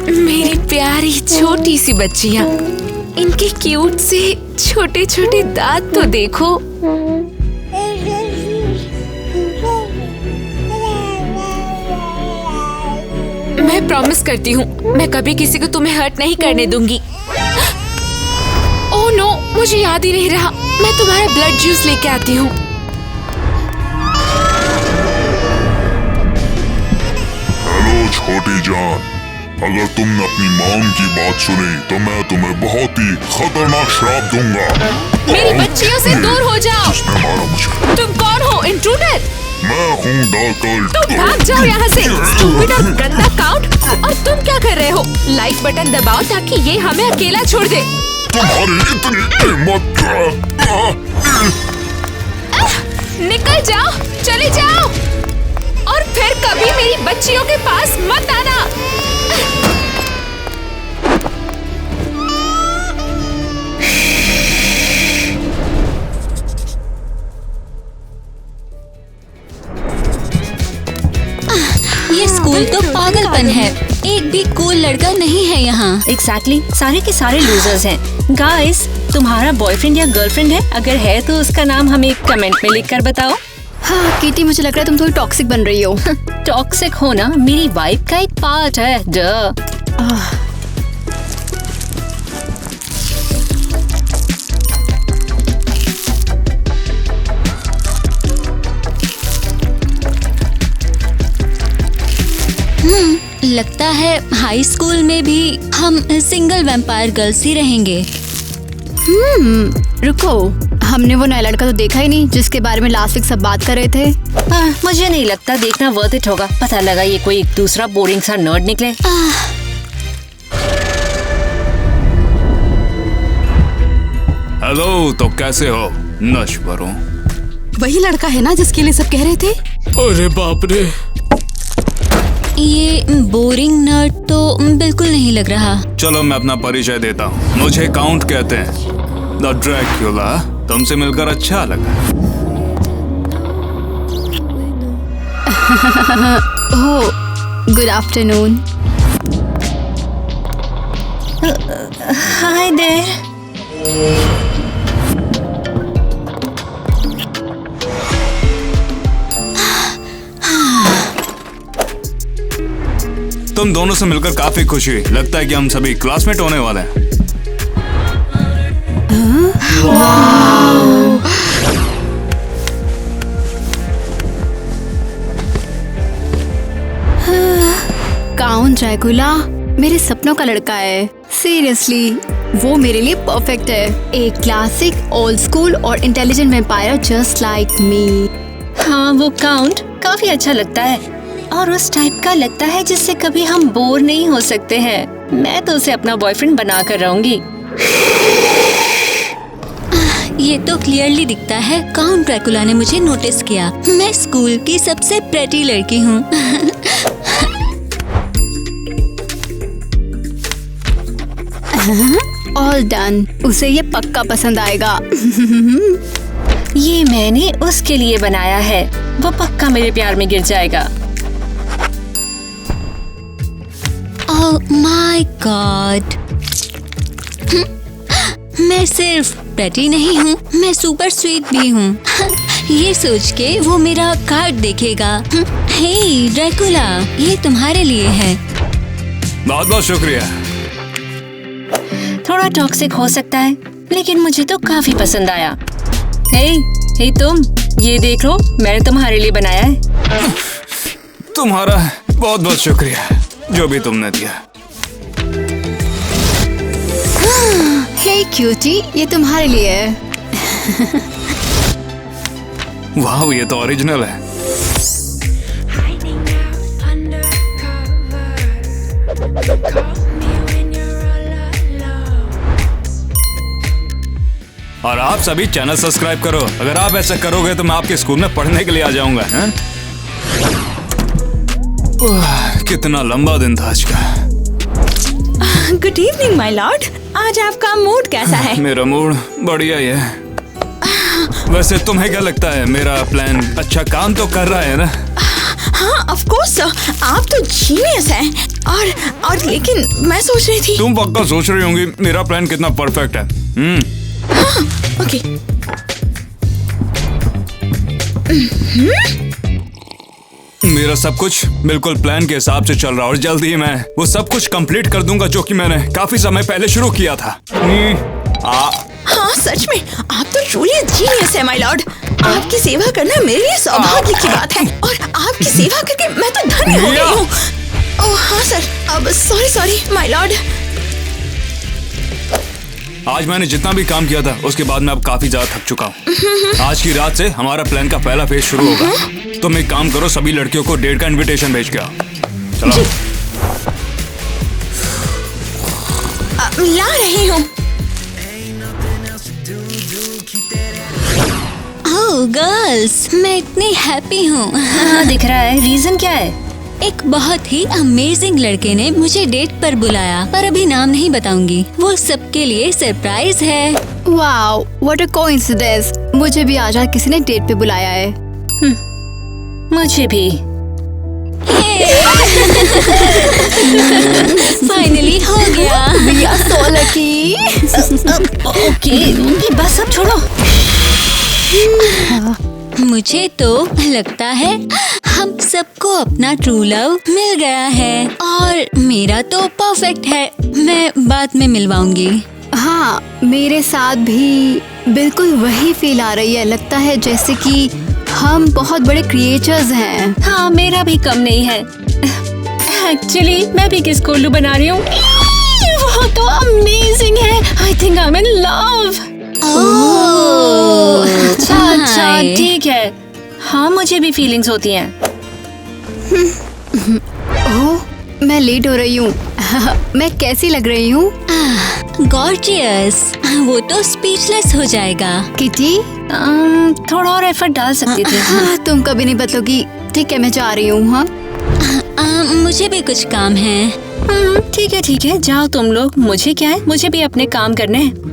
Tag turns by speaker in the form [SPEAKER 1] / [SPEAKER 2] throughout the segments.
[SPEAKER 1] मेरी प्यारी छोटी सी बच्चियाँ, इनके क्यूट से छोटे छोटे दांत तो देखो। मैं प्रॉमिस करती हूँ, मैं कभी किसी को तुम्हें हर्ट नहीं करने दूंगी। ओह नो, मुझे याद ही नहीं रहा। मैं तुम्हारा ब्लड जूस लेके आती हूँ।
[SPEAKER 2] हेलो छोटी जान, अगर तुमने अपनी मॉम की बात सुनी तो मैं तुम्हें बहुत ही खतरनाक श्राप दूंगा।
[SPEAKER 1] मेरी बच्चियों से दूर हो जाओ।
[SPEAKER 2] जिसने मारा मुझे?
[SPEAKER 1] तुम कौन हो, इंट्रूडर?
[SPEAKER 2] मैं हूँ डार्कल।
[SPEAKER 1] तुम भाग जाओ यहाँ से, स्टूपिड और गंदा काउंट। और तुम क्या कर रहे हो? लाइक बटन दबाओ ताकि ये हमें अकेला छोड़ दे।
[SPEAKER 2] तुम्हारी इतनी हिम्मत!
[SPEAKER 1] निकल जाओ, चले जाओ और फिर कभी मेरी बच्चियों के पास मत आना।
[SPEAKER 3] ये स्कूल तो पागलपन है। एक भी कूल लड़का नहीं है यहाँ।
[SPEAKER 4] एग्जैक्टली, सारे के सारे लूजर्स हैं। गाइस, तुम्हारा बॉयफ्रेंड या गर्लफ्रेंड है? अगर है तो उसका नाम हमें कमेंट में लिखकर बताओ।
[SPEAKER 5] हाँ किटी, मुझे लग रहा है तुम थोड़ी टॉक्सिक बन रही हो।
[SPEAKER 4] टॉक्सिक होना मेरी वाइफ का एक पार्ट है।
[SPEAKER 3] लगता है हाई स्कूल में भी हम सिंगल वैम्पायर गर्ल्स ही रहेंगे।
[SPEAKER 5] रुको, हमने वो नया लड़का तो देखा ही नहीं जिसके बारे में लास्ट वीक सब बात कर रहे थे।
[SPEAKER 4] मुझे नहीं लगता देखना वर्थ इट होगा। पता लगा ये कोई दूसरा बोरिंग सा नर्ड निकले।
[SPEAKER 6] हेलो, तो कैसे हो? नश्वर हूँ।
[SPEAKER 7] वही लड़का है ना जिसके लिए सब कह रहे थे?
[SPEAKER 6] अरे बाप रे,
[SPEAKER 3] ये बोरिंग नर्ड तो बिल्कुल नहीं लग रहा।
[SPEAKER 6] चलो मैं अपना परिचय देता हूँ। मुझे काउंट कहते हैं, द ड्रैक्युला। तुमसे मिलकर अच्छा लगा।
[SPEAKER 5] Oh, good afternoon.
[SPEAKER 4] Hi there.
[SPEAKER 6] तुम दोनों से मिलकर काफी खुशी हुई। लगता है कि हम सभी क्लासमेट होने वाले हैं।
[SPEAKER 5] काउंट ड्रैकुला मेरे सपनों का लड़का है। सीरियसली, वो मेरे लिए परफेक्ट है। एक क्लासिक, ओल्ड स्कूल और intelligent vampire just like me.
[SPEAKER 4] हाँ, वो काउंट काफी अच्छा लगता है और उस टाइप का लगता है जिससे कभी हम बोर नहीं हो सकते हैं। मैं तो उसे अपना बॉयफ्रेंड बना कर रहूंगी।
[SPEAKER 3] ये तो क्लियरली दिखता है काउंट ड्रैकुला ने मुझे नोटिस किया। मैं स्कूल की सबसे प्रेटी लड़की हूँ।
[SPEAKER 5] ऑल डन, उसे ये पक्का पसंद आएगा।
[SPEAKER 4] ये मैंने उसके लिए बनाया है, वो पक्का मेरे प्यार में गिर जाएगा।
[SPEAKER 3] ओह माय गॉड, मैं सिर्फ प्रेटी नहीं हूँ, मैं सुपर स्वीट भी हूँ। ये सोच के वो मेरा कार्ड देखेगा। हे ड्रैकुला, ये तुम्हारे लिए है।
[SPEAKER 6] बहुत बहुत शुक्रिया।
[SPEAKER 4] थोड़ा टॉक्सिक हो सकता है लेकिन मुझे तो काफी पसंद आया। हे तुम, ये देख लो, मैंने तुम्हारे लिए बनाया है।
[SPEAKER 6] तुम्हारा बहुत बहुत शुक्रिया जो भी तुमने दिया।
[SPEAKER 5] हे क्यूटी, ये तुम्हारे लिए है।
[SPEAKER 6] वाह, ये तो ओरिजिनल है। और आप सभी चैनल सब्सक्राइब करो। अगर आप ऐसा करोगे तो मैं आपके स्कूल में पढ़ने के लिए आ जाऊंगा। कितना लंबा दिन था आज का।
[SPEAKER 7] गुड इवनिंग माय लॉर्ड, आज आपका मूड कैसा है?
[SPEAKER 6] मेरा मूड बढ़िया ही है। वैसे तुम्हें क्या लगता है, मेरा प्लान अच्छा काम तो कर रहा है ना?
[SPEAKER 7] हाँ ऑफ कोर्स आप तो जीनियस हैं। और लेकिन मैं सोच रही थी।
[SPEAKER 6] तुम पक्का सोच रही होंगी मेरा प्लान कितना परफेक्ट है।
[SPEAKER 7] हाँ, ओके।
[SPEAKER 6] मेरा सब कुछ बिल्कुल प्लान के हिसाब से चल रहा है और जल्दी ही मैं वो सब कुछ कंप्लीट कर दूंगा जो कि मैंने काफी समय पहले शुरू किया था।
[SPEAKER 7] हाँ सच में आप तो ट्रूली जीनियस है माय लॉर्ड। आपकी सेवा करना मेरे लिए सौभाग्य की बात है और आपकी सेवा करके मैं तो धन्य हो गई हूँ। ओह हाँ सर, अब सॉरी माय लॉर्ड।
[SPEAKER 6] आज मैंने जितना भी काम किया था उसके बाद मैं अब काफी ज्यादा थक चुका हूँ। आज की रात से हमारा प्लान का पहला फेज शुरू होगा। तुम एक काम करो, सभी लड़कियों को डेट का इनविटेशन भेज के आओ। चलो
[SPEAKER 7] ला रही हूँ।
[SPEAKER 3] ओह गर्ल्स, मैं इतनी हैप्पी हूँ।
[SPEAKER 4] हाँ दिख रहा है। रीजन क्या है?
[SPEAKER 3] एक बहुत ही अमेजिंग लड़के ने मुझे डेट पर बुलाया, पर अभी नाम नहीं बताऊंगी। वो सबके लिए सरप्राइज है।
[SPEAKER 5] Wow, what a coincidence. मुझे भी आज किसी ने डेट पे बुलाया है।
[SPEAKER 4] मुझे भी।
[SPEAKER 3] फाइनली हो गया।
[SPEAKER 5] We are so lucky।
[SPEAKER 4] Okay बस अब छोड़ो।
[SPEAKER 3] मुझे तो लगता है हम सबको अपना ट्रू लव मिल गया है और मेरा तो परफेक्ट है। मैं बाद में मिलवाऊंगी।
[SPEAKER 5] हाँ, मेरे साथ भी बिल्कुल वही फील आ रही है। लगता है जैसे कि हम बहुत बड़े क्रिएचर्स हैं।
[SPEAKER 4] हाँ मेरा भी कम नहीं है। एक्चुअली मैं भी किस कोल्लू बना रही हूँ। वो तो अमेजिंग है। I think I am in love. अच्छा ठीक है। हाँ मुझे भी फीलिंग्स होती हैं।
[SPEAKER 5] ओह, मैं लेट हो रही हूँ। मैं कैसी लग रही हूँ?
[SPEAKER 3] गॉर्जियस। वो तो स्पीचलेस हो जाएगा।
[SPEAKER 5] किटी,
[SPEAKER 4] थोड़ा और एफर्ट डाल सकती थी।
[SPEAKER 5] हाँ, तुम कभी नहीं बदलोगी। ठीक है, मैं जा रही हूँ। हाँ
[SPEAKER 3] मुझे भी कुछ काम है।
[SPEAKER 4] ठीक है जाओ तुम लोग। मुझे क्या है, मुझे भी अपने काम करने हैं।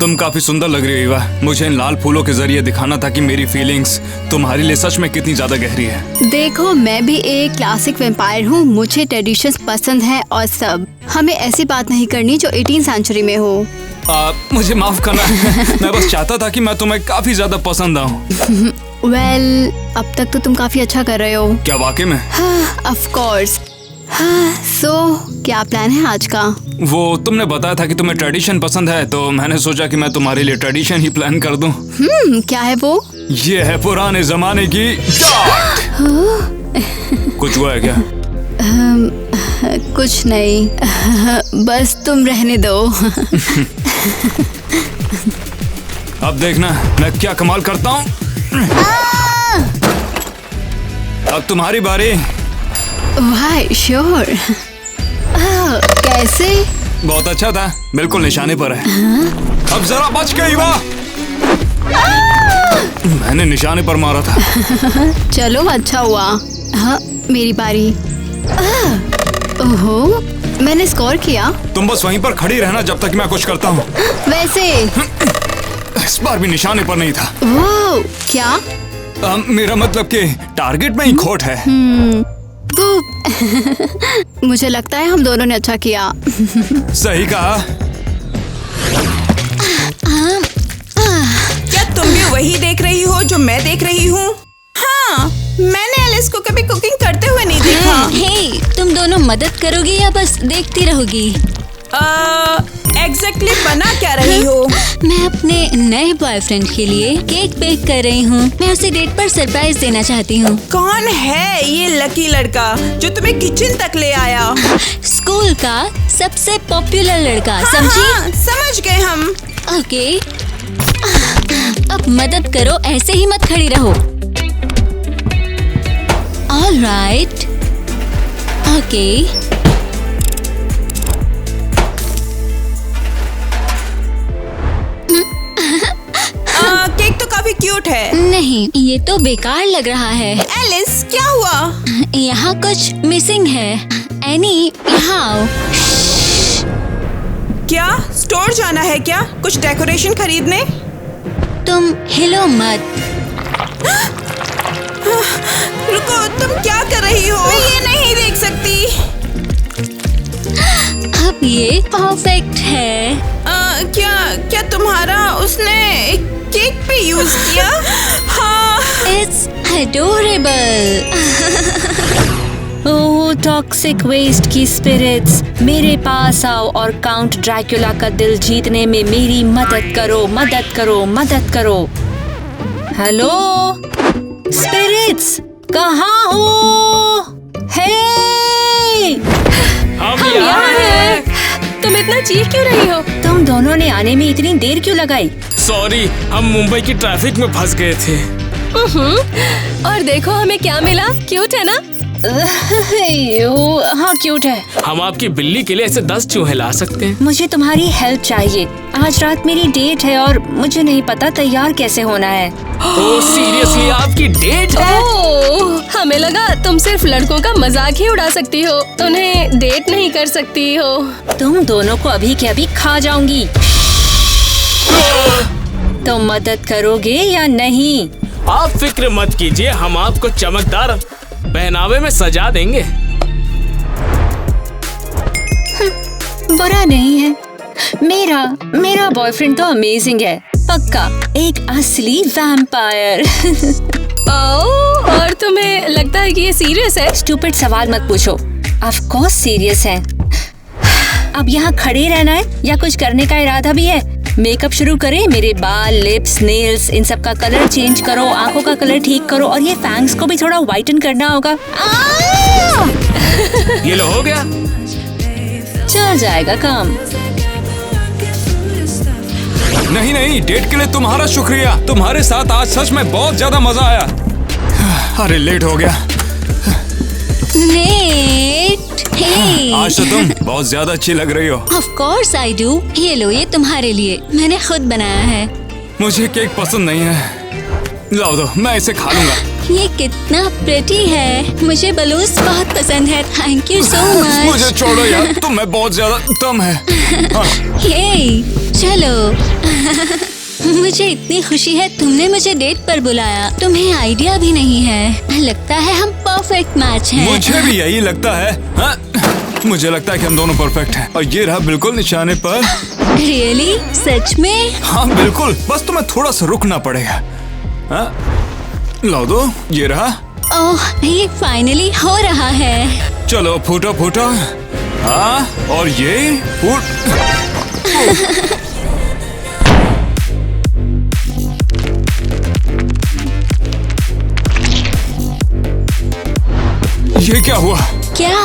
[SPEAKER 6] तुम काफी सुंदर लग रही हो ईवा। मुझे इन लाल फूलों के जरिए दिखाना था कि मेरी फीलिंग्स तुम्हारे लिए सच में कितनी ज्यादा गहरी है।
[SPEAKER 5] देखो, मैं भी एक क्लासिक वैम्पायर हूँ। मुझे ट्रेडिशंस पसंद है और सब। हमें ऐसी बात नहीं करनी जो 18वीं सेंचुरी में हो।
[SPEAKER 6] मुझे माफ करना। मैं बस चाहता था कि मैं तुम्हें काफी ज्यादा पसंद आऊं।
[SPEAKER 5] वेल, अब तक तो तुम काफी अच्छा कर रहे हो।
[SPEAKER 6] क्या वाकई में?
[SPEAKER 5] हाँ, ऑफ कोर्स। हाँ, सो क्या प्लान है आज का?
[SPEAKER 6] वो तुमने बताया था कि तुम्हें ट्रेडिशन पसंद है, तो मैंने सोचा कि मैं तुम्हारे लिए ट्रेडिशन ही प्लान कर दूं।
[SPEAKER 5] क्या है वो?
[SPEAKER 6] ये है पुराने जमाने की डार्ट। कुछ हुआ है क्या?
[SPEAKER 5] कुछ नहीं। बस तुम रहने दो।
[SPEAKER 6] अब देखना मैं क्या कमाल करता हूँ। अब तुम्हारी बारी।
[SPEAKER 5] वाह, श्योर। कैसे?
[SPEAKER 6] बहुत अच्छा था, बिल्कुल निशाने पर है। अब जरा बच गई वाह। मैंने निशाने पर मारा था।
[SPEAKER 5] चलो अच्छा हुआ। हाँ, मेरी बारी। ओहो, मैंने स्कोर किया।
[SPEAKER 6] तुम बस वहीं पर खड़ी रहना जब तक मैं कुछ करता हूँ।
[SPEAKER 5] वैसे
[SPEAKER 6] इस बार भी निशाने पर नहीं था।
[SPEAKER 5] वो क्या?
[SPEAKER 6] मेरा मतलब कि टारगेट में ही खोट है।
[SPEAKER 5] मुझे लगता है हम दोनों ने अच्छा किया।
[SPEAKER 6] सही कहा।
[SPEAKER 7] क्या तुम भी वही देख रही हो जो मैं देख रही हूँ? हाँ, मैंने एलिस को कभी कुकिंग करते हुए नहीं देखा।
[SPEAKER 3] हे, तुम दोनों मदद करोगी या बस देखती रहोगी?
[SPEAKER 7] एग्जैक्टली बना क्या रही हो?
[SPEAKER 3] मैं अपने नए बॉयफ्रेंड के लिए केक बेक कर रही हूँ। मैं उसे डेट पर सरप्राइज देना चाहती हूँ।
[SPEAKER 7] कौन है ये लकी लड़का जो तुम्हें किचन तक ले आया?
[SPEAKER 3] स्कूल का सबसे पॉपुलर लड़का। समझी?
[SPEAKER 7] हाँ, समझ गए हम।
[SPEAKER 3] ओके, अब मदद करो, ऐसे ही मत खड़ी रहो। All right. ओके,
[SPEAKER 7] केक तो काफी क्यूट है।
[SPEAKER 3] नहीं, ये तो बेकार लग रहा है।
[SPEAKER 7] एलिस, क्या हुआ?
[SPEAKER 3] यहाँ कुछ मिसिंग है। एनी, यहाँ आओ।
[SPEAKER 7] क्या स्टोर जाना है क्या? कुछ डेकोरेशन खरीदने?
[SPEAKER 3] तुम हिलो मत।
[SPEAKER 7] रुको, तुम क्या कर रही हो? मैं ये नहीं देख सकती।
[SPEAKER 3] अब ये परफेक्ट है।
[SPEAKER 7] क्या तुम्हारा उसने केक पे यूज किया? हाँ।
[SPEAKER 3] It's adorable.
[SPEAKER 4] Oh toxic waste की स्पिरिट्स, मेरे पास आओ और काउंट ड्रैकुला का दिल जीतने में मेरी मदद करो, मदद करो, मदद करो। हेलो स्पिरिट्स, कहाँ हो? हे
[SPEAKER 6] हम यहाँ हैं।
[SPEAKER 1] तुम इतना चीख क्यों रही हो?
[SPEAKER 4] तुम दोनों ने आने में इतनी देर क्यों लगाई?
[SPEAKER 6] सॉरी, हम मुंबई की ट्रैफिक में फंस गए थे।
[SPEAKER 1] और देखो हमें क्या मिला, क्यूट है ना?
[SPEAKER 4] हाँ क्यूट है।
[SPEAKER 8] हम आपकी बिल्ली के लिए ऐसे 10 चूहे ला सकते हैं।
[SPEAKER 4] मुझे तुम्हारी हेल्प चाहिए। आज रात मेरी डेट है और मुझे नहीं पता तैयार कैसे होना है।
[SPEAKER 8] ओह सीरियसली, आपकी डेट है?
[SPEAKER 1] ओह, हमें लगा तुम सिर्फ लड़कों का मजाक ही उड़ा सकती हो, उन्हें डेट नहीं कर सकती हो।
[SPEAKER 4] तुम दोनों को अभी के अभी खा जाऊंगी। तुम मदद करोगे या नहीं?
[SPEAKER 8] आप फिक्र मत कीजिए, हम आपको चमकदार पहनावे में सजा देंगे।
[SPEAKER 4] बुरा नहीं है। मेरा बॉयफ्रेंड तो अमेजिंग है, पक्का एक असली वैम्पायर।
[SPEAKER 1] ओह, और तुम्हें लगता है कि ये सीरियस है?
[SPEAKER 4] स्टूपिड सवाल मत पूछो। ऑफ कोर्स सीरियस है। अब यहाँ खड़े रहना है या कुछ करने का इरादा भी है? मेकअप शुरू करें? मेरे बाल, लिप्स, नेल्स, इन सब का कलर चेंज करो, आंखों का कलर ठीक करो और ये फैंग्स को भी थोड़ा वाइटन करना होगा।
[SPEAKER 8] ये लो, हो गया।
[SPEAKER 4] चल जाएगा काम।
[SPEAKER 6] नहीं नहीं, डेट के लिए तुम्हारा शुक्रिया। तुम्हारे साथ आज सच में बहुत ज्यादा मजा आया। अरे लेट हो गया।
[SPEAKER 3] नेट, हे।
[SPEAKER 6] आज तो तुम बहुत ज्यादा अच्छी लग रही हो।
[SPEAKER 3] Of course I do. ये लो, ये तुम्हारे लिए मैंने खुद बनाया है।
[SPEAKER 6] मुझे केक पसंद नहीं है। लाओ दो, मैं इसे खा लूंगा।
[SPEAKER 3] ये कितना प्रिटी है। मुझे बलून्स बहुत पसंद है। Thank you so much.
[SPEAKER 6] मुझे छोड़ो यार, तुम्हें बहुत ज्यादा दम है।
[SPEAKER 3] ये चलो। मुझे इतनी खुशी है तुमने मुझे डेट पर बुलाया। तुम्हें आइडिया भी नहीं है। लगता है हम परफेक्ट मैच हैं।
[SPEAKER 6] मुझे भी यही लगता है। हाँ? मुझे लगता है कि हम दोनों परफेक्ट हैं और ये रहा बिल्कुल निशाने पर।
[SPEAKER 3] रियली? सच में?
[SPEAKER 6] हाँ बिल्कुल, बस तुम्हें थोड़ा सा रुकना पड़ेगा। हाँ? लाओ दो, ये रहा।
[SPEAKER 3] ओह, ये फाइनली हो रहा है।
[SPEAKER 6] चलो फूटो फूटो। हाँ, और ये फूट। ये क्या हुआ?
[SPEAKER 3] क्या?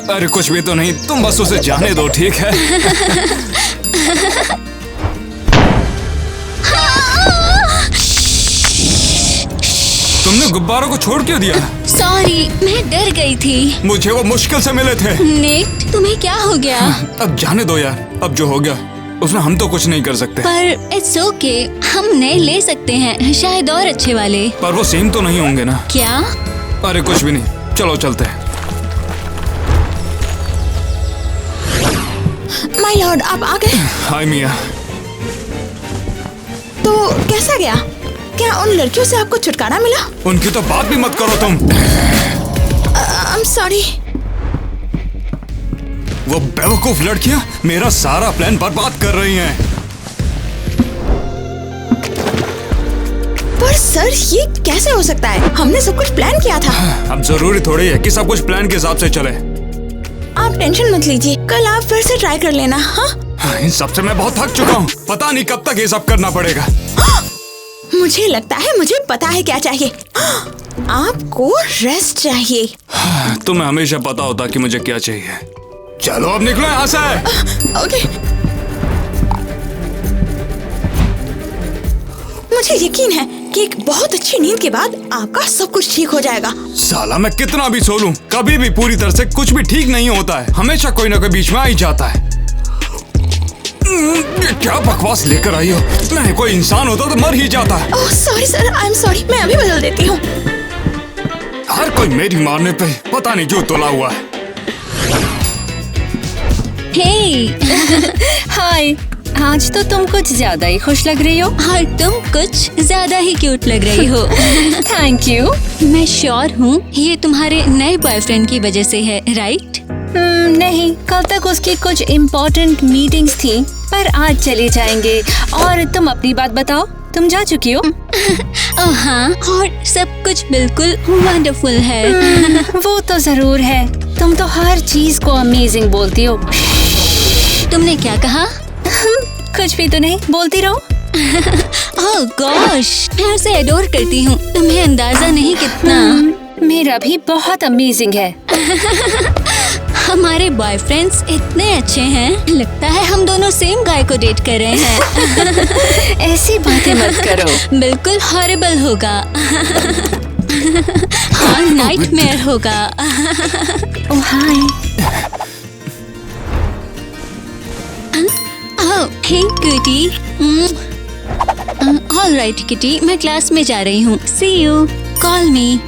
[SPEAKER 6] अरे कुछ भी तो नहीं, तुम बस उसे जाने दो, ठीक है? तुमने गुब्बारों को छोड़ क्यों दिया?
[SPEAKER 3] सॉरी, मैं डर गई थी।
[SPEAKER 6] मुझे वो मुश्किल से मिले थे।
[SPEAKER 3] नेट, तुम्हें क्या हो गया?
[SPEAKER 6] अब जाने दो यार, अब जो हो गया उसमें हम तो कुछ नहीं कर सकते।
[SPEAKER 3] पर इट्स ओके, हम नए ले सकते हैं, शायद और अच्छे वाले।
[SPEAKER 6] पर वो सेम तो नहीं होंगे ना?
[SPEAKER 3] क्या?
[SPEAKER 6] अरे कुछ भी नहीं, चलो चलते हैं।
[SPEAKER 7] माय लॉर्ड, आप आ गए।
[SPEAKER 6] हाय मिया।
[SPEAKER 7] तो कैसा गया? क्या उन लड़कियों से आपको छुटकारा मिला?
[SPEAKER 6] उनकी तो बात भी मत करो तुम।
[SPEAKER 7] I am sorry.
[SPEAKER 6] वो बेवकूफ लड़कियां मेरा सारा प्लान बर्बाद कर रही हैं।
[SPEAKER 7] पर सर, ये कैसे हो सकता है? हमने सब कुछ प्लान किया था।
[SPEAKER 6] अब जरूरी थोड़ी है कि सब कुछ प्लान के हिसाब से चले।
[SPEAKER 7] आप टेंशन मत लीजिए, कल आप फिर से ट्राई कर लेना। हाँ,
[SPEAKER 6] इन सब से मैं बहुत थक चुका हूँ। पता नहीं कब तक ये सब करना पड़ेगा।
[SPEAKER 7] मुझे लगता है मुझे पता है क्या चाहिए। आपको रेस्ट चाहिए।
[SPEAKER 6] तुम्हें हमेशा पता होता कि मुझे क्या चाहिए। चलो अब निकलो यहाँ से।
[SPEAKER 7] ओके। मुझे यकीन है कि एक बहुत अच्छी नींद के बाद आपका सब कुछ ठीक हो जाएगा।
[SPEAKER 6] साला मैं कितना भी सो लूं, कभी भी पूरी तरह से कुछ भी ठीक नहीं होता है। हमेशा कोई ना कोई बीच में आ ही जाता है। ये क्या बकवास लेकर आई हो? नहीं, कोई इंसान होता तो मर ही जाता है।
[SPEAKER 7] Oh sorry sir, I am sorry, मैं अभी बदल देती हूँ।
[SPEAKER 6] हर कोई मेरी मारने पे पता नहीं क्यों तुला हुआ है।
[SPEAKER 3] हे।
[SPEAKER 4] हाय, आज तो तुम कुछ ज्यादा ही खुश लग रही हो।
[SPEAKER 3] और तुम कुछ ज्यादा ही क्यूट लग रही हो।
[SPEAKER 4] Thank you.
[SPEAKER 3] मैं श्योर हूँ ये तुम्हारे नए बॉयफ्रेंड की वजह से है, राइट?
[SPEAKER 4] नहीं, कल तक उसकी कुछ इम्पोर्टेंट मीटिंग्स थी, पर आज चले जाएंगे। और तुम अपनी बात बताओ, तुम जा चुकी हो?
[SPEAKER 3] ओह हाँ, और सब कुछ बिल्कुल वंडरफुल है।
[SPEAKER 4] वो तो जरूर है। तुम तो हर चीज को अमेजिंग बोलती हो।
[SPEAKER 3] तुमने क्या कहा?
[SPEAKER 4] कुछ भी तो नहीं, बोलती रहो।
[SPEAKER 3] ओह गॉश, मैं उसे एडोर करती हूँ। तुम्हें अंदाजा नहीं कितना।
[SPEAKER 4] मेरा भी बहुत अमेजिंग है।
[SPEAKER 3] हमारे बॉयफ्रेंड्स इतने अच्छे हैं, लगता है हम दोनों सेम गाय को डेट कर रहे हैं।
[SPEAKER 4] ऐसी बातें मत करो।
[SPEAKER 3] बिल्कुल हॉरिबल होगा। हाँ, नाइटमेयर होगा।
[SPEAKER 4] ओह हाय।
[SPEAKER 3] ओह हे किटी। ऑल राइट किटी, मैं क्लास में जा रही हूँ। सी यू, कॉल मी।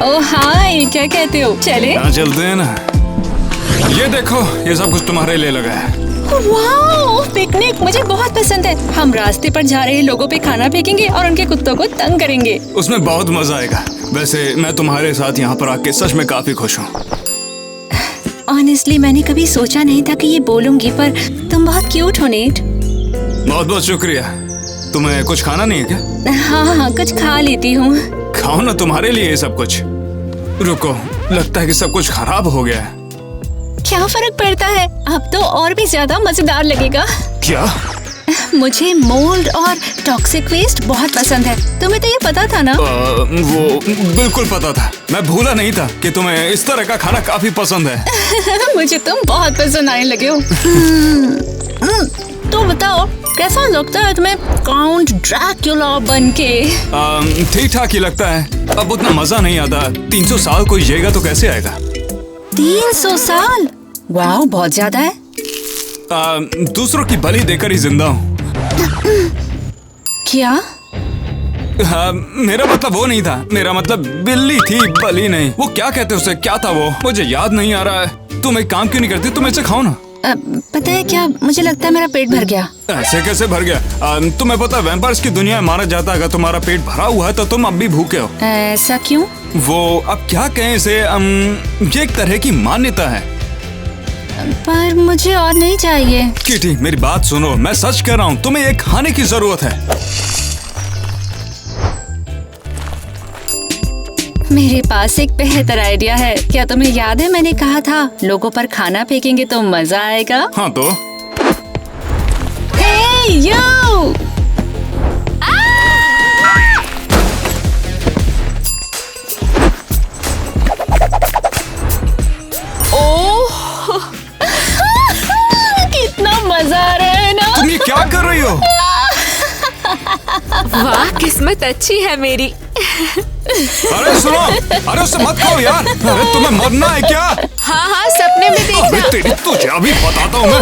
[SPEAKER 4] ओह हाय, क्या कहते हो? चले?
[SPEAKER 6] यहाँ चलते हैं ना। ये देखो, ये सब कुछ तुम्हारे लिए लगा है।
[SPEAKER 4] वाओ, पिकनिक मुझे बहुत पसंद है। हम रास्ते पर जा रहे लोगों पे खाना फेंकेंगे और उनके कुत्तों को तंग करेंगे।
[SPEAKER 6] उसमें बहुत मजा आएगा। वैसे मैं तुम्हारे साथ यहाँ पर आके सच में काफी खुश हूँ।
[SPEAKER 4] ऑनेस्टली मैंने कभी सोचा नहीं था कि ये बोलूंगी, पर तुम बहुत क्यूट हो नेट।
[SPEAKER 6] बहुत बहुत शुक्रिया। तुम्हें कुछ खाना नहीं है क्या?
[SPEAKER 4] हाँ, कुछ खा लेती हूँ।
[SPEAKER 6] खाओ ना, तुम्हारे लिए ये सब कुछ। रुको, लगता है कि सब कुछ खराब हो गया है।
[SPEAKER 4] क्या फर्क पड़ता है, अब तो और भी ज्यादा मजेदार लगेगा।
[SPEAKER 6] क्या?
[SPEAKER 4] मुझे मोल्ड और टॉक्सिक वेस्ट बहुत पसंद है। तुम्हें तो ये पता था ना?
[SPEAKER 6] वो बिल्कुल पता था। मैं भूला नहीं था कि तुम्हें इस तरह का खाना काफी पसंद है।
[SPEAKER 4] मुझे तुम बहुत पसंद आने लगे हो। तो बताओ, कैसा लगता है तुम्हें काउंट ड्रैकुला बनके?
[SPEAKER 6] ठीक ठाक ही लगता है। अब उतना मजा नहीं आता। 300 साल कोई जिएगा तो कैसे आएगा?
[SPEAKER 4] 300 साल? वाह, बहुत ज्यादा है।
[SPEAKER 6] दूसरों की बलि देकर ही जिंदा हूँ।
[SPEAKER 4] क्या?
[SPEAKER 6] मेरा मतलब वो नहीं था। मेरा मतलब बिल्ली थी, बलि नहीं। वो क्या कहते उसे, क्या था वो? मुझे याद नहीं आ रहा है। तुम एक काम क्यों नहीं करती, तुम इसे खाओ ना।
[SPEAKER 4] पता है क्या, मुझे लगता है मेरा पेट भर गया।
[SPEAKER 6] ऐसे कैसे भर गया? तुम्हें पता है वैम्पायर्स की दुनिया में माना जाता है अगर तुम्हारा पेट भरा हुआ है तो तुम अब भी भूखे हो।
[SPEAKER 4] ऐसा क्यों?
[SPEAKER 6] वो अब क्या कहें इसे, ये एक तरह की मान्यता है।
[SPEAKER 4] पर मुझे और नहीं चाहिए।
[SPEAKER 6] किटी, मेरी बात सुनो, मैं सच कह रहा हूँ, तुम्हें ये खाने की जरूरत है।
[SPEAKER 4] मेरे पास एक बेहतर आइडिया है। क्या तुम्हें याद है मैंने कहा था लोगों पर खाना फेंकेंगे तो मजा आएगा?
[SPEAKER 6] हाँ तो?
[SPEAKER 4] हे यो! कितना मजा आ रहा है ना?
[SPEAKER 6] तुम ये क्या कर रही हो?
[SPEAKER 1] वाह, किस्मत अच्छी है मेरी।
[SPEAKER 6] अरे सुनो, अरे उससे मत खाओ यार। अरे तुम्हें मरना है क्या?
[SPEAKER 1] हाँ हाँ, सपने में देखना।
[SPEAKER 6] अबे तेरी तुझे अभी बताता हूँ मैं।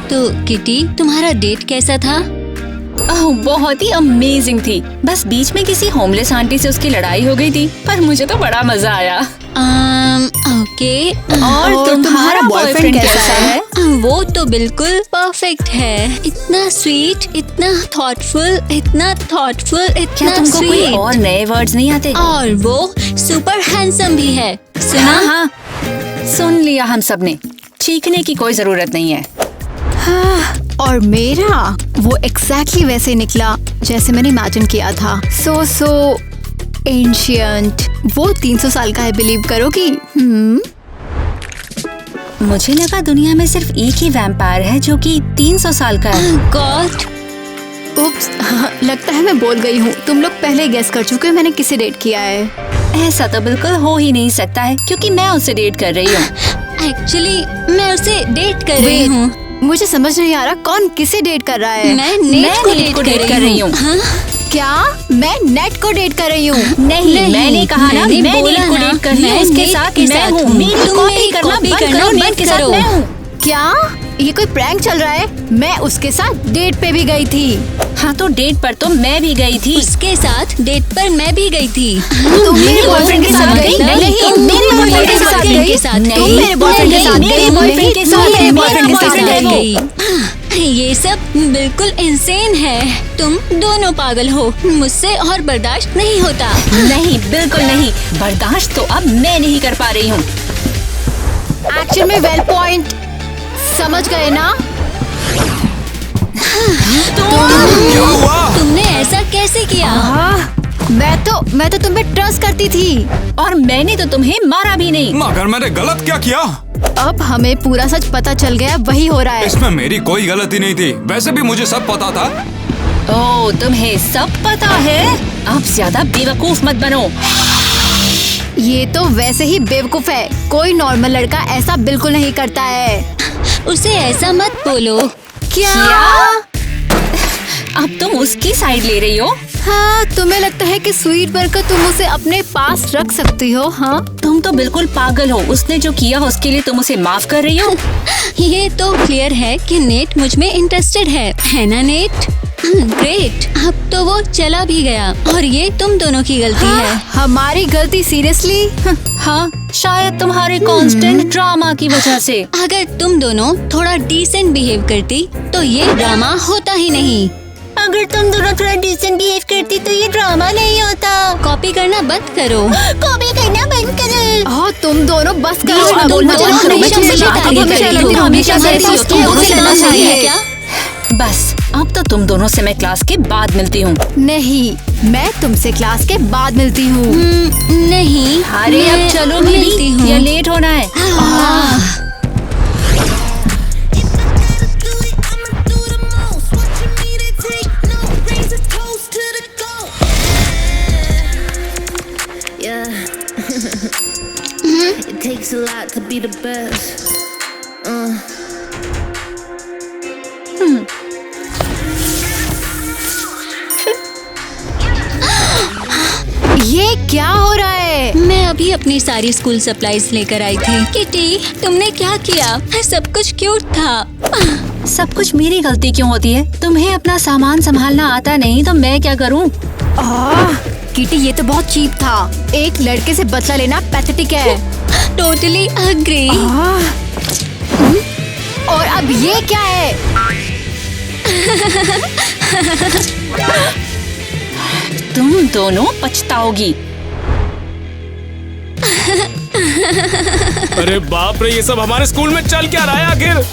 [SPEAKER 3] तो किटी, तुम्हारा डेट कैसा था?
[SPEAKER 4] बहुत ही अमेजिंग थी। बस बीच में किसी होमलेस आंटी से उसकी लड़ाई हो गई थी, पर मुझे तो बड़ा मजा आया।
[SPEAKER 3] ओके।
[SPEAKER 4] और तुम्हारा बॉयफ्रेंड कैसा है?
[SPEAKER 3] वो तो बिल्कुल परफेक्ट है। इतना स्वीट, इतना थॉटफुल, इतना थॉटफुल,
[SPEAKER 4] क्या
[SPEAKER 3] इतना
[SPEAKER 4] तुमको कोई
[SPEAKER 3] स्वीट।
[SPEAKER 4] और नए वर्ड्स नहीं आते?
[SPEAKER 3] और वो सुपर हैंडसम भी है। सुना?
[SPEAKER 4] हाँ, सुन लिया हम सबने। चीखने की कोई जरूरत नहीं है।
[SPEAKER 5] हाँ, और मेरा वो एग्जैक्टली वैसे निकला जैसे मैंने इमेजिन किया था। सो एंशियंट। वो 300 साल का है, बिलीव करोगी?
[SPEAKER 4] मुझे लगा दुनिया में सिर्फ एक ही वैम्पायर है जो कि 300 साल का है।
[SPEAKER 3] गॉड,
[SPEAKER 5] उप्स, लगता है मैं बोल गई हूँ। तुम लोग पहले गेस कर चुके हो मैंने किसे डेट किया है।
[SPEAKER 4] ऐसा तो बिल्कुल हो ही नहीं सकता है, क्योंकि मैं उससे डेट कर रही हूँ।
[SPEAKER 3] एक्चुअली मैं उसे डेट कर रही
[SPEAKER 5] Wait,
[SPEAKER 3] हूँ।
[SPEAKER 5] मुझे समझ नहीं आ रहा कौन किसे डेट कर रहा है।
[SPEAKER 3] मैं नेट को डेट कर रही हूँ।
[SPEAKER 5] क्या? मैं नेट को डेट कर रही हूँ?
[SPEAKER 4] नहीं, मैंने कहा ना,
[SPEAKER 3] मैंने
[SPEAKER 4] मैं
[SPEAKER 3] बोला
[SPEAKER 4] नेट को
[SPEAKER 3] ना,
[SPEAKER 4] डेट कर रही हूँ।
[SPEAKER 3] मैं
[SPEAKER 4] उसके
[SPEAKER 3] नेट
[SPEAKER 4] साथ
[SPEAKER 3] के
[SPEAKER 4] मैं
[SPEAKER 3] साथ
[SPEAKER 4] हूँ।
[SPEAKER 3] हूँ।
[SPEAKER 4] मेरी
[SPEAKER 3] तुम
[SPEAKER 4] कॉपी
[SPEAKER 3] मेरी
[SPEAKER 4] करना
[SPEAKER 3] कॉपी
[SPEAKER 4] बंद
[SPEAKER 3] करना
[SPEAKER 4] करो,
[SPEAKER 3] बंद
[SPEAKER 4] नेट के साथ
[SPEAKER 3] करो।
[SPEAKER 4] मैं हूँ।
[SPEAKER 5] क्या? ये कोई प्रैंक चल रहा है? मैं उसके साथ डेट पे भी गई थी।
[SPEAKER 4] हाँ तो डेट पर तो मैं भी गई थी।
[SPEAKER 3] उसके साथ डेट पर मैं भी गई थी।
[SPEAKER 5] तुम मेरे बॉयफ्रेंड के साथ गई? नहीं, तुम मेरे बॉयफ्रेंड के साथ गई? तुम मेरे बॉयफ्रेंड के साथ गई?
[SPEAKER 4] बॉयफ्रेंड के साथ
[SPEAKER 5] मेरे बॉयफ्रेंड के साथ
[SPEAKER 3] गई। ये सब बिल्कुल इंसेन है। तुम दोनों पागल हो। मुझसे और बर्दाश्त नहीं होता।
[SPEAKER 4] नहीं, बिल्कुल नहीं। बर्दाश्त तो अब मैं नहीं कर पा रही हूँ।
[SPEAKER 5] एक्शन में वेल पॉइंट, समझ गए ना?
[SPEAKER 6] क्या हुआ?
[SPEAKER 3] तुमने ऐसा कैसे किया?
[SPEAKER 5] मैं तो तुम पे ट्रस्ट करती थी।
[SPEAKER 4] और मैंने तो तुम्हें मारा भी नहीं।
[SPEAKER 6] मगर मैंने गलत क्या किया?
[SPEAKER 5] अब हमें पूरा सच पता चल गया, वही हो रहा है।
[SPEAKER 6] इसमें मेरी कोई गलती नहीं थी। वैसे भी मुझे सब पता था।
[SPEAKER 4] ओह, तुम्हें सब पता है? अब ज्यादा बेवकूफ मत बनो।
[SPEAKER 5] ये तो वैसे ही बेवकूफ है। कोई नॉर्मल लड़का ऐसा बिल्कुल नहीं करता है।
[SPEAKER 3] उसे ऐसा मत बोलो।
[SPEAKER 5] क्या?
[SPEAKER 4] अब तुम उसकी साइड ले रही हो?
[SPEAKER 5] हाँ, तुम्हें लगता है कि स्वीट बनकर तुम उसे अपने पास रख सकती हो? हाँ,
[SPEAKER 4] तुम तो बिल्कुल पागल हो। उसने जो किया उसके लिए तुम उसे माफ कर रही हो?
[SPEAKER 3] ये तो क्लियर है कि नेट मुझ में इंटरेस्टेड है ना नेट? ग्रेट। अब तो वो चला भी गया और ये तुम दोनों की गलती है।
[SPEAKER 5] हमारी गलती? सीरियसली?
[SPEAKER 4] हाँ, शायद तुम्हारे कांस्टेंट ड्रामा की वजह से।
[SPEAKER 3] अगर तुम दोनों थोड़ा डिसेंट बिहेव करती तो ये ड्रामा होता ही नहीं।
[SPEAKER 4] अगर तुम दोनों थोड़ा डिसेंट बिहेव करती तो ये ड्रामा नहीं होता।
[SPEAKER 3] कॉपी करना बंद करो।
[SPEAKER 4] कॉपी करना बंद करो।
[SPEAKER 5] हाँ, तुम दोनों बस करो।
[SPEAKER 4] बीच में
[SPEAKER 5] अब
[SPEAKER 4] बोलना
[SPEAKER 5] मुझे
[SPEAKER 4] बंद करो।
[SPEAKER 5] हमेशा
[SPEAKER 4] मुझे
[SPEAKER 5] मुझे
[SPEAKER 4] बात
[SPEAKER 5] अब
[SPEAKER 4] नहीं
[SPEAKER 5] हमेशा
[SPEAKER 4] करनी।
[SPEAKER 5] लड़ती हूँ, हमेशा
[SPEAKER 3] हमेशा
[SPEAKER 5] मेरे
[SPEAKER 3] मेरे
[SPEAKER 5] साथ
[SPEAKER 3] साथ
[SPEAKER 5] मुझे
[SPEAKER 3] लड़ना
[SPEAKER 5] लड़ना
[SPEAKER 3] चाहिए
[SPEAKER 5] चाहिए।
[SPEAKER 3] क्या?
[SPEAKER 4] बस अब तो तुम दोनों से मैं क्लास के बाद मिलती हूँ।
[SPEAKER 5] नहीं, मैं तुमसे क्लास के बाद मिलती हूँ।
[SPEAKER 3] नहीं,
[SPEAKER 4] अरे अब
[SPEAKER 3] मैं
[SPEAKER 4] चलो
[SPEAKER 3] मिलती
[SPEAKER 4] मिली,
[SPEAKER 3] हूँ।
[SPEAKER 4] या लेट होना है।
[SPEAKER 9] It takes a lot to be the best.
[SPEAKER 5] ये क्या हो रहा है?
[SPEAKER 3] मैं अभी अपनी सारी स्कूल सप्लाईज लेकर आई थी। किटी, तुमने क्या किया? सब कुछ क्यूट था।
[SPEAKER 4] सब कुछ मेरी गलती क्यों होती है? तुम्हें अपना सामान संभालना आता नहीं तो मैं क्या करूँ?
[SPEAKER 5] किटी, ये तो बहुत चीप था। एक लड़के से बदला लेना पैथेटिक है।
[SPEAKER 3] Totally agree.
[SPEAKER 5] और अब ये क्या है?
[SPEAKER 4] तुम दोनों पछताओगी।
[SPEAKER 8] अरे बाप रे, ये सब हमारे स्कूल में चल क्या रहा है आखिर?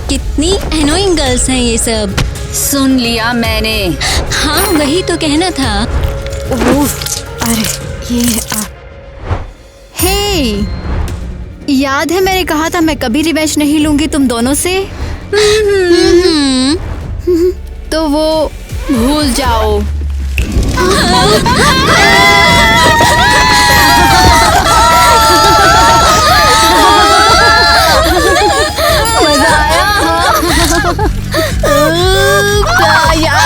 [SPEAKER 3] कितनी एनोइंग गर्ल्स हैं ये सब।
[SPEAKER 4] सुन लिया मैंने।
[SPEAKER 3] हाँ, वही तो कहना था।
[SPEAKER 5] अरे ये हे, याद है मैंने कहा था मैं कभी रिवेंज नहीं लूंगी तुम दोनों से? तो वो भूल जाओ। मजा आया?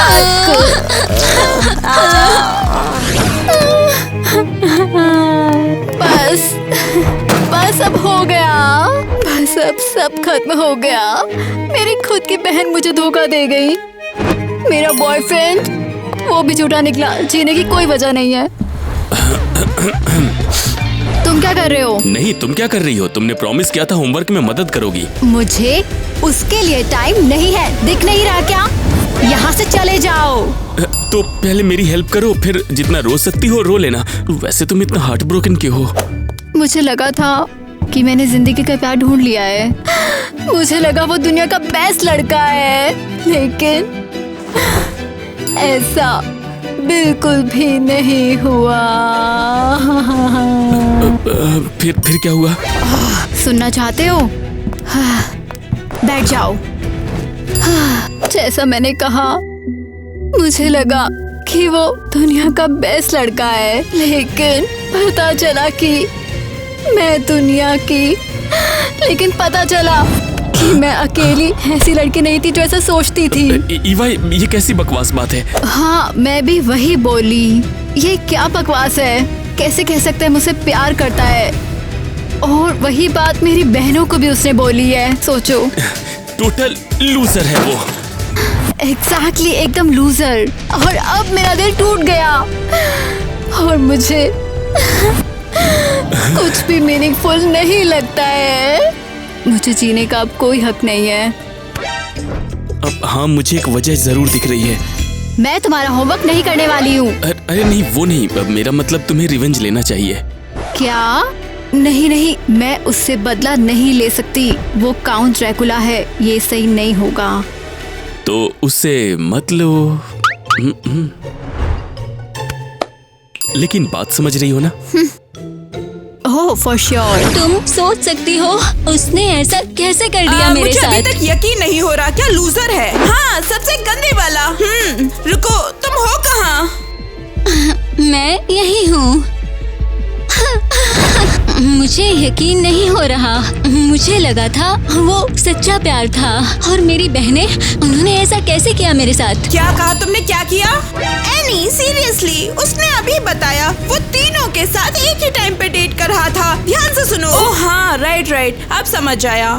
[SPEAKER 5] बस अब हो गया। बस अब सब खत्म हो गया। मेरी खुद की बहन मुझे धोखा दे गई। मेरा बॉयफ्रेंड वो भी झूठा निकला। जीने की कोई वजह नहीं है। तुम क्या कर रहे हो?
[SPEAKER 8] नहीं, तुम क्या कर रही हो? तुमने प्रॉमिस किया था होमवर्क में मदद करोगी।
[SPEAKER 5] मुझे उसके लिए टाइम नहीं है। दिख नहीं रहा क्या? यहाँ से चले जाओ।
[SPEAKER 8] तो पहले मेरी हेल्प करो, फिर जितना रो सकती हो रो लेना। वैसे तुम इतना हार्ट ब्रोकन क्यों हो?
[SPEAKER 5] मुझे लगा था कि मैंने जिंदगी का प्यार ढूंढ लिया है। मुझे लगा वो दुनिया का बेस्ट लड़का है, लेकिन ऐसा बिल्कुल भी नहीं हुआ।
[SPEAKER 8] फिर क्या हुआ?
[SPEAKER 5] सुनना चाहते हो? बैठ जाओ। जैसा मैंने कहा, मुझे लगा कि वो दुनिया का बेस्ट लड़का है, लेकिन पता चला कि मैं दुनिया की, लेकिन पता चला कि मैं अकेली ऐसी लड़की नहीं थी जो ऐसा सोचती थी।
[SPEAKER 8] ईवा, ये कैसी बकवास बात है?
[SPEAKER 5] हाँ, मैं भी वही बोली। ये क्या बकवास है? कैसे कह सकते हैं मुझसे प्यार करता है? और वही बात मेरी बहनों को भी उसने बोली है। सोचो।
[SPEAKER 8] टोटल लूजर है वो।
[SPEAKER 5] एग्जैक्टली, एकदम लूजर। और अब मेरा दिल टूट गया और मुझे कुछ भी मीनिंगफुल नहीं लगता है। मुझे जीने का अब कोई हक नहीं है।
[SPEAKER 8] अब हाँ, मुझे एक वजह जरूर दिख रही है।
[SPEAKER 5] मैं तुम्हारा होमवर्क नहीं करने वाली हूँ।
[SPEAKER 8] अरे नहीं, वो नहीं। अब मेरा मतलब तुम्हें रिवेंज लेना चाहिए।
[SPEAKER 5] क्या? नहीं नहीं, मैं उससे बदला नहीं ले सकती। वो काउंट ड्रैकुला है, ये सही नहीं होगा।
[SPEAKER 8] तो उससे मत लो। लेकिन बात समझ रही हो ना?
[SPEAKER 5] Oh for sure.
[SPEAKER 3] तुम सोच सकती हो उसने ऐसा कैसे कर दिया मेरे
[SPEAKER 7] मुझे
[SPEAKER 3] साथ?
[SPEAKER 7] अभी तक यकीन नहीं हो रहा, क्या लूजर है। हाँ, सबसे गंदे वाला। रुको, तुम हो कहाँ?
[SPEAKER 3] मैं यही हूँ। मुझे यकीन नहीं हो रहा। मुझे लगा था वो सच्चा प्यार था। और मेरी बहनें, उन्होंने ऐसा कैसे किया मेरे साथ?
[SPEAKER 7] क्या कहा तुमने? क्या किया? एनी, सीरियसली, उसने अभी बताया वो तीनों के साथ एक ही टाइम पे डेट कर रहा था। ध्यान से सुनो। ओह हाँ, राइट, अब समझ आया।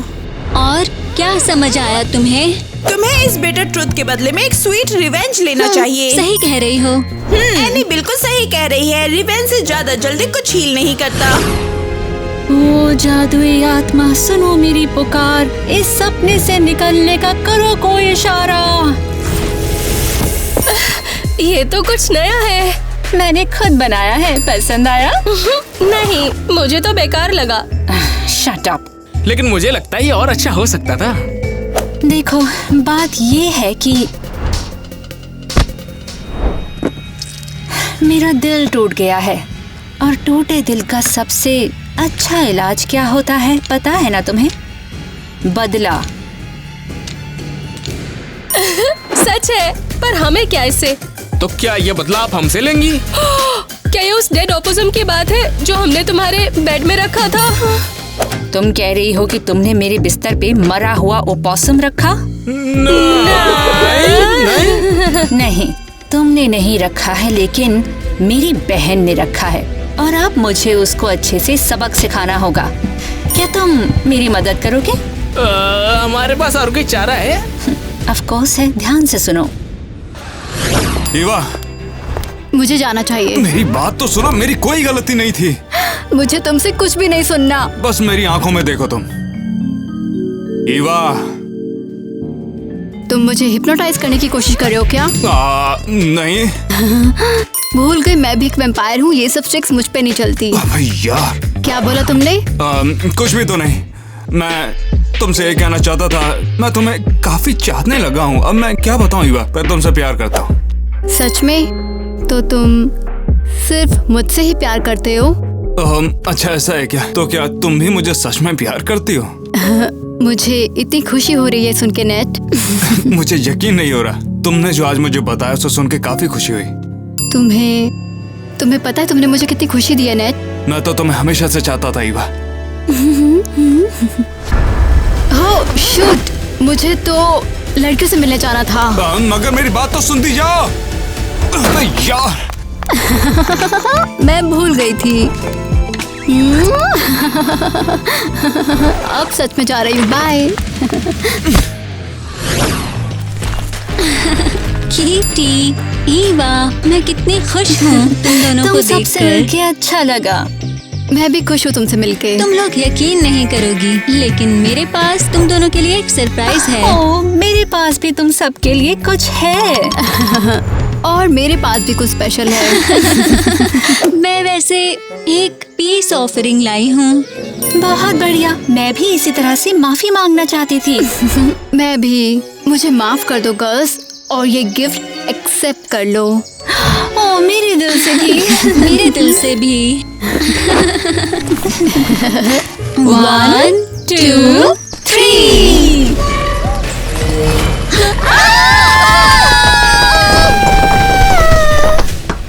[SPEAKER 3] और क्या समझ आया तुम्हें?
[SPEAKER 7] तुम्हें इस बिटर ट्रुथ के बदले में एक स्वीट रिवेंज लेना चाहिए।
[SPEAKER 3] सही कह रही हो।
[SPEAKER 7] एनी बिल्कुल सही कह रही है। रिवेंज से ज्यादा जल्दी कुछ हील नहीं करता।
[SPEAKER 4] ओ जादुई आत्मा, सुनो मेरी पुकार। इस सपने से निकलने का करो कोई इशारा।
[SPEAKER 1] ये तो कुछ नया है।
[SPEAKER 4] मैंने खुद बनाया है। पसंद आया?
[SPEAKER 1] नहीं, मुझे तो बेकार लगा।
[SPEAKER 4] Shut up.
[SPEAKER 8] लेकिन मुझे लगता है ये और अच्छा हो सकता था।
[SPEAKER 4] देखो, बात ये है कि मेरा दिल टूट गया है और टूटे दिल का सबसे अच्छा इलाज क्या होता है पता है ना तुम्हें? बदला।
[SPEAKER 1] सच है, पर हमें क्या इससे?
[SPEAKER 8] तो क्या ये बदला आप हमसे लेंगी?
[SPEAKER 1] क्या ये उस डेड ओपोसम की बात है जो हमने तुम्हारे बेड में रखा था?
[SPEAKER 4] तुम कह रही हो कि तुमने मेरे बिस्तर पे मरा हुआ ओपोसम रखा? नहीं, तुमने नहीं रखा है, लेकिन मेरी बहन ने रखा है और अब मुझे उसको अच्छे से सबक सिखाना होगा। क्या तुम मेरी मदद करोगे?
[SPEAKER 8] हमारे पास और कोई चारा है?
[SPEAKER 4] ऑफ कोर्स है। ध्यान से सुनो।
[SPEAKER 6] ईवा,
[SPEAKER 5] मुझे जाना चाहिए।
[SPEAKER 6] मेरी बात तो सुनो, मेरी कोई गलती नहीं थी।
[SPEAKER 5] मुझे तुमसे कुछ भी नहीं सुनना।
[SPEAKER 6] बस मेरी आंखों में देखो तुम। ईवा,
[SPEAKER 5] तुम मुझे हिप्नोटाइज करने की कोशिश कर रहे हो क्या?
[SPEAKER 6] नहीं।
[SPEAKER 5] भूल गई, मैं भी एक वैम्पायर हूँ। ये सब ट्रिक्स मुझ पे नहीं चलती।
[SPEAKER 6] भाई यार।
[SPEAKER 5] क्या बोला तुमने?
[SPEAKER 6] कुछ भी तो नहीं। मैं तुमसे ये कहना चाहता था, मैं तुम्हें काफी चाहने लगा हूँ। अब मैं क्या बताऊँ ईवा, मैं तुमसे प्यार करता हूँ।
[SPEAKER 5] सच में? तो तुम सिर्फ मुझसे ही प्यार करते हो?
[SPEAKER 6] अच्छा, ऐसा है क्या? तो क्या तुम भी मुझे सच में प्यार करती हो?
[SPEAKER 5] मुझे इतनी खुशी हो रही है सुन के नेट।
[SPEAKER 6] मुझे यकीन नहीं हो रहा। तुमने जो आज मुझे बताया उसे सुन के काफी खुशी हुई।
[SPEAKER 5] तुम्हें पता है तुमने मुझे कितनी खुशी दी है नेट?
[SPEAKER 6] मैं तो तुम्हें हमेशा से चाहता था ईवा।
[SPEAKER 5] ओह शूट, मुझे तो लड़कियों से मिलने जाना था।
[SPEAKER 6] मगर मेरी बात तो सुनती जाओ। यार,
[SPEAKER 5] मैं भूल गई थी। अब सच में जा रही हूँ। बाय।
[SPEAKER 3] कीटी, ईवा, मैं कितनी खुश हूँ तुम दोनों को
[SPEAKER 4] सबसे
[SPEAKER 3] देखकर।
[SPEAKER 4] मिलके अच्छा लगा।
[SPEAKER 5] मैं भी खुश हूँ तुमसे मिलके।
[SPEAKER 3] तुम लोग यकीन नहीं करोगी, लेकिन मेरे पास तुम दोनों के लिए एक सरप्राइज है।
[SPEAKER 4] ओह, मेरे पास भी तुम सबके लिए कुछ है।
[SPEAKER 5] और मेरे पास भी कुछ स्पेशल है।
[SPEAKER 3] मैं वैसे एक पीस ऑफरिंग लाई हूँ।
[SPEAKER 4] बहुत बढ़िया। मैं भी इसी तरह से माफी मांगना चाहती थी।
[SPEAKER 5] मैं भी। मुझे माफ कर दो गर्ल्स और ये गिफ्ट एक्सेप्ट कर लो।
[SPEAKER 4] ओह, मेरे दिल से भी।
[SPEAKER 3] मेरे दिल से भी। 1, 2, 3।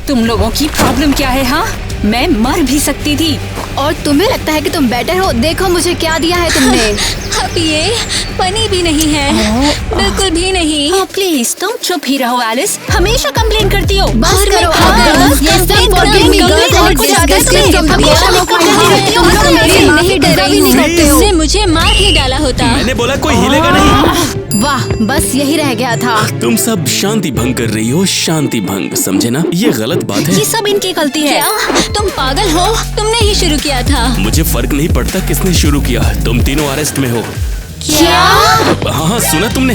[SPEAKER 4] तुम लोगों की प्रॉब्लम क्या है? हाँ, मैं मर भी सकती थी।
[SPEAKER 5] और तुम्हें लगता है कि तुम बेटर हो? देखो मुझे क्या दिया है तुमने।
[SPEAKER 3] अब ये फनी भी नहीं है, बिल्कुल भी नहीं।
[SPEAKER 4] प्लीज तुम चुप ही रहो एलिस, हमेशा कंप्लेन करती हो।
[SPEAKER 5] बस
[SPEAKER 3] और मैं
[SPEAKER 5] करो,
[SPEAKER 3] पागल हूँ।
[SPEAKER 5] बस, yes,
[SPEAKER 3] Complain
[SPEAKER 5] stop
[SPEAKER 3] करो,
[SPEAKER 5] forgiving me,
[SPEAKER 3] complain
[SPEAKER 5] girls,
[SPEAKER 3] करो,
[SPEAKER 5] और
[SPEAKER 3] कुछ
[SPEAKER 5] कुछ
[SPEAKER 3] आगे
[SPEAKER 5] disgusting,
[SPEAKER 3] से
[SPEAKER 5] तुम
[SPEAKER 3] हमेशा
[SPEAKER 5] हमेशा
[SPEAKER 3] मौका
[SPEAKER 5] मौका
[SPEAKER 3] देती
[SPEAKER 5] देती
[SPEAKER 3] हो,
[SPEAKER 5] हो, तुम मेरे
[SPEAKER 3] तुम
[SPEAKER 5] नहीं डर रही
[SPEAKER 3] नहीं
[SPEAKER 5] करते हो।
[SPEAKER 3] उसने मुझे मार ही डाला होता।
[SPEAKER 8] मैंने बोला कोई हिलेगा नहीं।
[SPEAKER 5] वाह, बस यही रह गया था।
[SPEAKER 8] तुम सब शांति भंग कर रही हो, शांति भंग, समझे ना? ये गलत बात है।
[SPEAKER 4] ये सब इनकी गलती है।
[SPEAKER 3] क्या तुम पागल हो? तुमने ही शुरू किया था।
[SPEAKER 8] मुझे फर्क नहीं पड़ता किसने शुरू किया, तुम तीनों अरेस्ट में हो।
[SPEAKER 3] क्या?
[SPEAKER 8] हाँ सुना तुमने?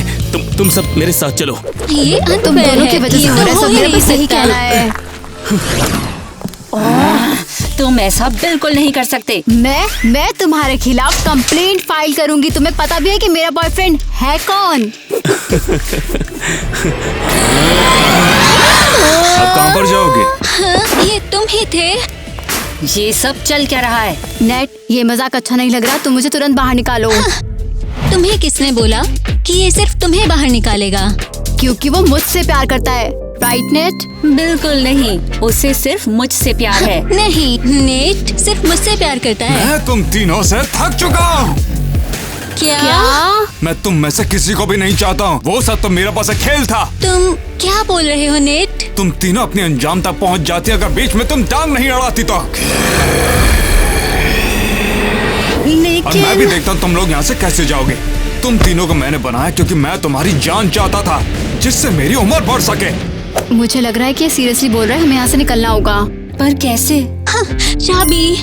[SPEAKER 8] तुम सब मेरे साथ चलो।
[SPEAKER 3] ये
[SPEAKER 5] तुम दोनों की वजह से हो रहा है, सब मेरे को सही
[SPEAKER 3] सकता।
[SPEAKER 5] कहना है।
[SPEAKER 4] तुम ऐसा बिल्कुल नहीं कर सकते।
[SPEAKER 5] मैं तुम्हारे खिलाफ कंप्लेंट फाइल करूंगी। तुम्हें पता भी है कि मेरा बॉयफ्रेंड है कौन?
[SPEAKER 6] अब कहाँ पर जाओगे?
[SPEAKER 3] हाँ, ये तुम ही थे।
[SPEAKER 4] ये सब चल क्या रहा है?
[SPEAKER 5] नेट, ये मजाक अच्छा नहीं लग रहा, तुम मुझे तुरंत बाहर निकालो।
[SPEAKER 3] तुम्हें किसने बोला कि ये सिर्फ तुम्हें बाहर निकालेगा?
[SPEAKER 5] क्योंकि वो मुझसे प्यार करता है, राइट नेट?
[SPEAKER 4] बिल्कुल नहीं, उसे सिर्फ मुझसे प्यार है।
[SPEAKER 3] नहीं, नेट सिर्फ मुझसे प्यार करता है।
[SPEAKER 6] मैं तुम तीनों से थक चुका हूँ।
[SPEAKER 3] क्या?
[SPEAKER 6] मैं तुम में से किसी को भी नहीं चाहता हूँ। वो सब तो मेरा पास एक खेल था।
[SPEAKER 3] तुम क्या बोल रहे हो नेट?
[SPEAKER 6] तुम तीनों अपने अंजाम तक पहुँच जाती अगर बीच में तुम टांग नहीं अड़ाती तो। और मैं भी देखता हूँ तुम लोग यहाँ से कैसे जाओगे। तुम तीनों को मैंने बनाया क्योंकि मैं तुम्हारी जान चाहता था, जिससे मेरी उम्र बढ़ सके।
[SPEAKER 5] मुझे लग रहा है कि ये सीरियसली बोल रहा है, हमें यहाँ से निकलना होगा।
[SPEAKER 4] पर कैसे?
[SPEAKER 3] चाबी।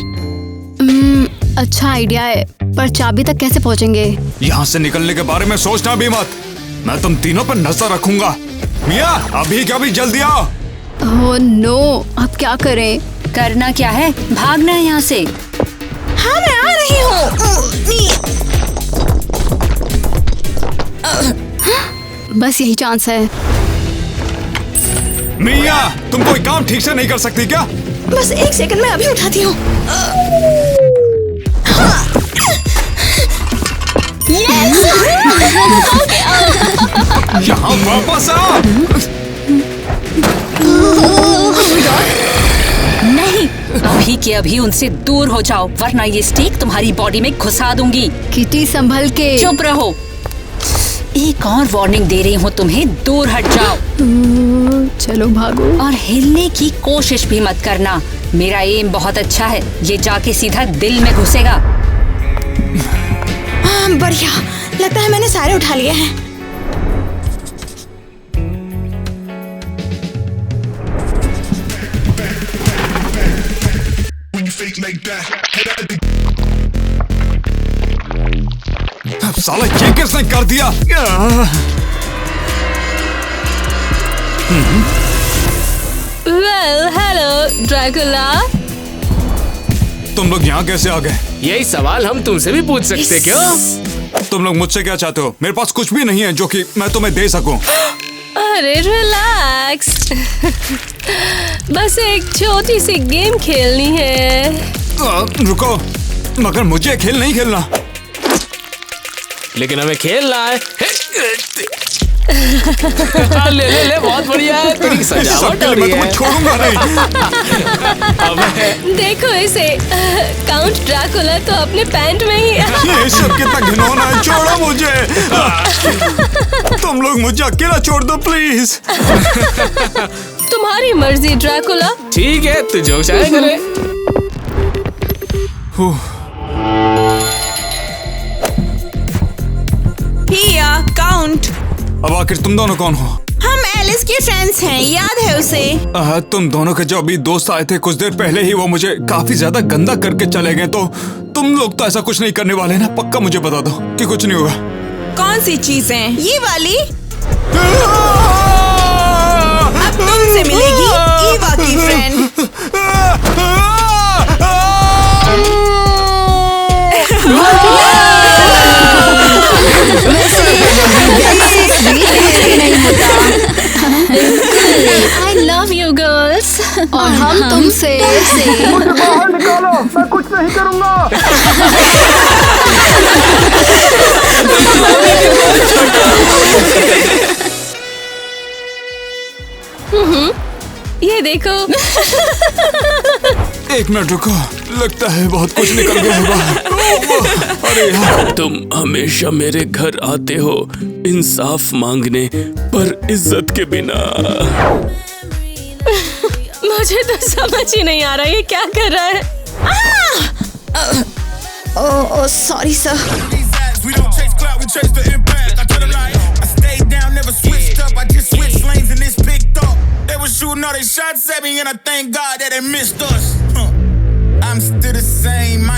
[SPEAKER 5] अच्छा आइडिया है, पर चाबी तक कैसे पहुँचेंगे?
[SPEAKER 6] यहाँ से निकलने के बारे में सोचना भी मत। मैं तुम तीनों पर नजर रखूंगा। मिया, अभी क्या भी जल्दी आओ।
[SPEAKER 5] ओह नो, अब क्या करें?
[SPEAKER 4] करना क्या है? भागना है यहाँ से।
[SPEAKER 7] हाँ मैं आ रही हूँ।
[SPEAKER 5] बस यही चांस है।
[SPEAKER 6] मिया, तुम कोई काम ठीक से नहीं कर सकती क्या?
[SPEAKER 7] बस एक सेकंड में अभी उठाती हूँ।
[SPEAKER 6] यहाँ वापस आओ।
[SPEAKER 4] नहीं, अभी के अभी उनसे दूर हो जाओ, वरना ये स्टिक तुम्हारी बॉडी में घुसा दूंगी।
[SPEAKER 5] किटी संभल के।
[SPEAKER 4] चुप रहो। एक और वार्निंग दे रही हूँ तुम्हें, दूर हट जाओ।
[SPEAKER 5] चलो भागो।
[SPEAKER 4] और हिलने की कोशिश भी मत करना। मेरा एम बहुत अच्छा है, ये जाके सीधा दिल में घुसेगा।
[SPEAKER 7] बढ़िया, लगता है मैंने सारे उठा लिए हैं।
[SPEAKER 6] साला ये किसने कर दिया?
[SPEAKER 1] Well, hello Dracula.
[SPEAKER 6] तुम लोग यहाँ कैसे आ गए?
[SPEAKER 8] यही सवाल हम तुमसे भी पूछ सकते क्यों?
[SPEAKER 6] तुम लोग मुझसे क्या चाहते हो? मेरे पास कुछ भी नहीं है जो कि मैं तुम्हें दे सकूं।
[SPEAKER 1] अरे रिलैक्स। बस एक छोटी सी गेम खेलनी है।
[SPEAKER 6] रुको, मगर मुझे खेल नहीं खेलना।
[SPEAKER 8] लेकिन हमें खेलना है। ले ले ले, बहुत बढ़िया है, तेरी सजावट हो रही
[SPEAKER 6] मैं
[SPEAKER 8] है।
[SPEAKER 6] तुम्हें छोड़ूंगा नहीं।
[SPEAKER 8] अबे
[SPEAKER 1] देखो इसे, काउंट ड्रैकुला तो अपने पैंट में ही।
[SPEAKER 6] ये सब कितना घिनौना है, छोड़ो मुझे। तुम लोग मुझे अकेला छोड़ दो प्लीज।
[SPEAKER 1] तुम्हारी मर्जी ड्रैकुला।
[SPEAKER 8] ठीक है, तू जो चाहे करे।
[SPEAKER 7] हिया, काउंट।
[SPEAKER 6] अब आखिर तुम दोनों कौन हो?
[SPEAKER 7] हम एलिस के फ्रेंड्स हैं, याद है उसे?
[SPEAKER 6] तुम दोनों के जो अभी दोस्त आए थे कुछ देर पहले ही, वो मुझे काफी ज्यादा गंदा करके चले गए। तो तुम लोग तो ऐसा कुछ नहीं करने वाले ना? पक्का मुझे बता दो कि कुछ नहीं होगा।
[SPEAKER 7] कौन सी चीजें? ये वाली? अब तुमसे मिलेगी ईवा की friend.
[SPEAKER 3] I love you girls।
[SPEAKER 5] और हम तुमसे।
[SPEAKER 6] बाहर निकालो, मैं कुछ नहीं करूंगा।
[SPEAKER 1] ये देखो।
[SPEAKER 6] एक मिनट रुको, लगता है बहुत कुछ निकल गया है बाहर। अरे यार,
[SPEAKER 8] तुम हमेशा मेरे घर आते हो इंसाफ मांगने, पर इज्जत के बिना।
[SPEAKER 1] मुझे तो समझ ही नहीं आ रहा ये क्या कर रहा है।
[SPEAKER 7] Oh sorry sir.
[SPEAKER 10] We don't chase clout, we chase the impact. I tell them like, I stayed down, never switched up. I just switched lanes and this picked up. They were shooting all they shots at me and I thank God that they missed us. I'm still the same.